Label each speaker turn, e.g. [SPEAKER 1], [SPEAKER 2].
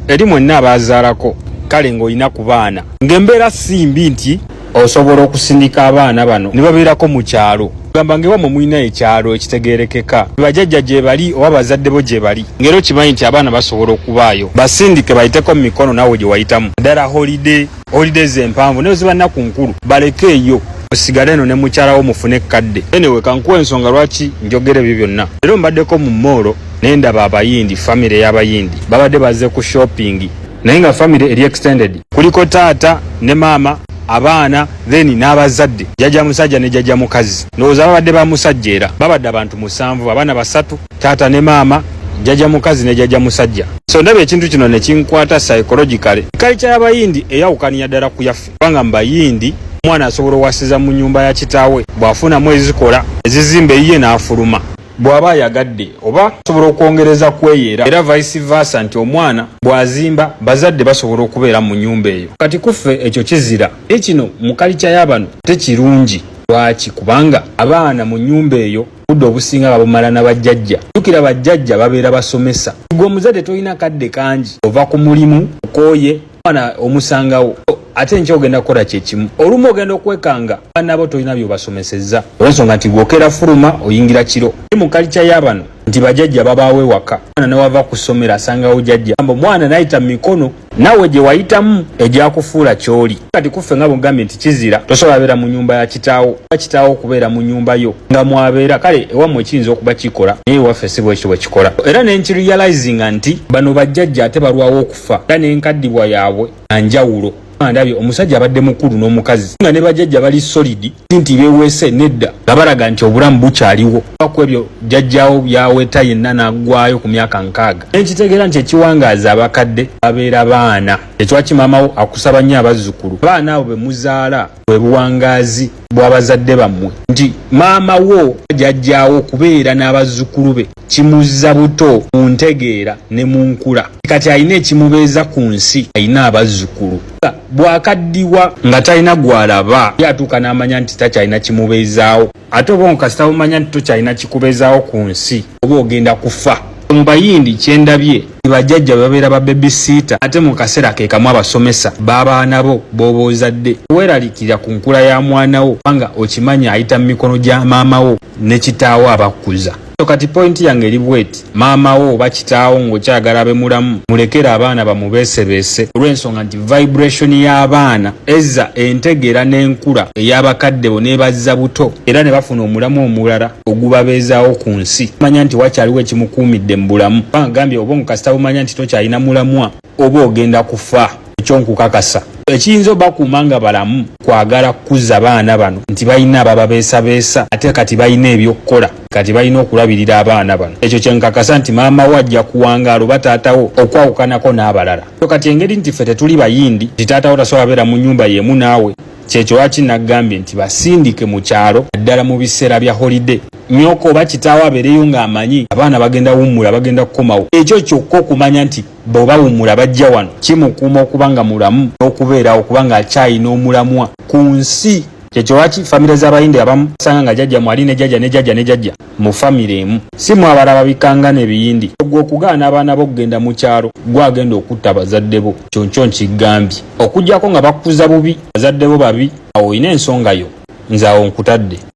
[SPEAKER 1] eri mwenna abazaalako kale ng'olina ku baana ng'embeera simbi nti osobola okusindika abaana bano ne babeerako mu kyalo gamba ng'ewammwe mulina ekyalo ekitegeerekeka bajjajja gye bali oba bazadde bo gye bali ng'era okimanyi nti abaana basobola okubaayo basindike bayiteko mu mikono naawe gye wayitamu ddala holidays empanvu naye ziba nnaku nkulu baleke eyo osigale eno ne mukyalawo mufune kadde anyway kankuwa ensonga lwaki njogera ebyo byonna leero mbaddeko mu moolo naye ndaba abayindi famire y'abayindi babadde bazze ku shopping naye nga famire eri extended kuliko taata ne maama abaana then n'abazadde jjajja musajja ne jjajja mukazi ndowooza babadde ba musajja era babadde abantu 7 abaana 3 taata ne maama jjajja mukazi ne jjajja musajja so ndaba ekintu kino ne kinkwata psychologically kalicha y'abayindi eyawukaniya ddala ku yaffe kubanga mu bayindi omwana asobola owasiza mu nnyumba ya kitaawe bw'afunamu ezikola ezizimba eyiye n'afuluma bw'aba ayagadde oba asobola okwongereza kweyeera era vice versa nti omwana bw'azimba bazadde basobola okubeera mu nnyumba eyo kati kuffe ekyo kizira ekino mu kalicha y'abano tekirungi lwaki kubanga abaana mu nnyumba eyo budde obusinga babumala na bajjajja jjukira bajjajja babeera basomesa gwe omuzadde tolina kadde kangi ova ku mulimu okooye omwana omusangawo ate nkyo ogenda kukola kyekimu olumu ogenda okwekanga banabo tolina byobasomesezza olwensonga nti gwokera fuluma oyingira kiro mu kalicha y'abano nti bajjajja babaawe waka mwana nawava ku ssomero asangawo jjajja amba omwana nayita mu mikono nawe gye wayitamu egyakufuula kyoli kati kuffe nga bwogambye nti kizira tosobola beera mu nyumba ya kitaawo kitaawo okubeera mu nyumba yo nga mwabeera kale ewammwe kiyinza okuba kikola naye waffe si bwekyo bwe kikola era nenkirializinga nti bano bajjajja ate balwawo okufa era n'enkaddibwa yaabwe na njawulo ndabye omusajja abadde mukulu n'omukazi nga ne bajjajja bali solidi nti beeweese nedda nga balaga nti obulamu bukyaliwo ku ebyo jjajjawo byaweta yenna n'aggwayo ku myaka 6 nekitegeera nti ekiwangaaza abakadde babeera baana ekiwaki maamawo akusaba nnyo abazzukulu abaana abo be muzaala bwe buwangaazi bw'abazadde bammwe nti maamawo jjajjaawo kubeera n'abazzukulu be kimuzza buto mu ntegeera ne mu nkula kati alina ekimubeeza ku nsi alina abazzukulu bw'akaddiwa nga talina gwalaba yatuuka n'amanya nti takyalina kimubeezaawo ate oba nkasita bumanya nti tokyalina kikubeezaawo ku nsi oba ogenda kufa mu bayindi kyendabye bajjajja babeera ba babysitter ate mu kaseera ke kamu abasomesa b'abaana bo b'oba ozadde weeralikira ku nkula ya mwana wo kubanga okimanya ayita mu mikono gya maama wo ne kitaawo abakkuza kati pointi yange eri bweti maama wo oba kitaawo ng'okyagala abe mulamu mulekere abaana bamubeesebeese olw'ensonga nti vibration y'abaana ezza entegeera n'enkula ey'abakadde bo n'ebazza buto era ne bafuna omulamu omulala ogubabeezaawo ku nsi manya nti wakyaliwo ekimukuumidde mu bulamu bagambye oba omukasita bumanya nti tokyalina mulamwa oba ogenda kufa ekyonkukakasa ekiyinza obakuuma nga balamu kwagala kukuza baana bano nti balina abababeesabeesa ate kati balina ebyokukola kati balina okulabirira abaana bano ekyo kyenkakasa nti maama we ajja kuwangaala oba taatawo okwawukanako n'abalala kati engeri nti ffe tetuli bayindi nti taatawo tasobola beera mu nnyumba y'emu naawe kyekyo lwaki naggambye nti basindike mu kyalo ddala mu biseera bya holiday nnyoko oba kitaawo abeereyo ng'amanyi abaana bagenda wummula bagenda kukomawo ekyo kyokka okumanya nti bw'oba wummula bajja wano kimukuuma okuba nga mulamu n'okubeerawo okuba ng'akyayina omulamwa ku nsi kyekyo lwaki famire z'abayindi abamu basanga nga jjajja mwali ne jjajja ne jjajja ne jjajja mu famire emu si mwabalaba bikanga n'ebiyindi gwe okugaana abaana bo okugenda mu kyalo gwagenda okutta bazadde bo kyonkyo nkigambye okuggyako nga bakukuza bubi bazadde bo babi awo olina ensonga yo nze awo nkutadde